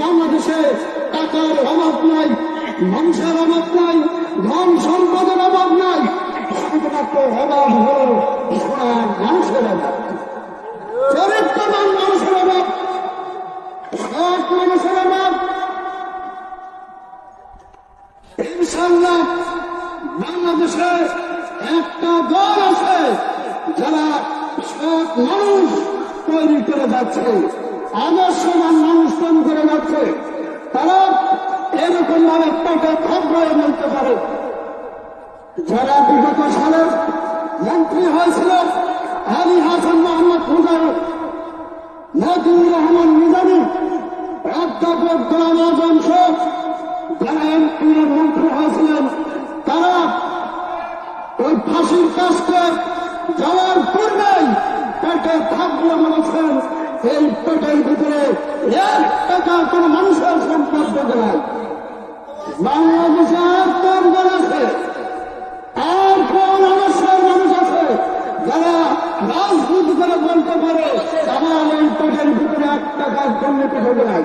বাংলাদেশে টাকার অভাব নাই, মানুষের অভাব নাই, ধন সম্পদের অভাব নাই, শুধুমাত্র অভাব হল সোনার মানুষের অভাব, চরিত্রবান মানুষের অভাব, সৎ মানুষের অভাব। ইনশাআল্লাহ বাংলাদেশে একটা দল আছে যারা সৎ মানুষ তৈরি করে যাচ্ছে, আদর্শবান মানুষ তৈরি করে যাচ্ছে। তারা এরকম ভাবে পেটে খবরে বলতে পারে, যারা বিগত সালে মন্ত্রী হয়েছিল আলী হাসান মোহাম্মদ মুজাহিদ, নজরুল রহমান নিজামী, অধ্যাপক গোলাম আজম শেখ, যারা এমপি মন্ত্রী হয়েছিলেন, তারা ওই ফাঁসির কাজকে যাওয়ার পূর্বেই পেটে থাকলে বলেছেন এই পেটের ভিতরে 1 টাকা কোন মানুষের সম্পর্ক নাই। বাংলাদেশে আর কোন দল আছে, আর কোন অবশ্যই মানুষ আছে যারা রাজনীতি করে বলতে পারে আমার এই পেটের ভিতরে 1 টাকার জন্য পেটে নাই।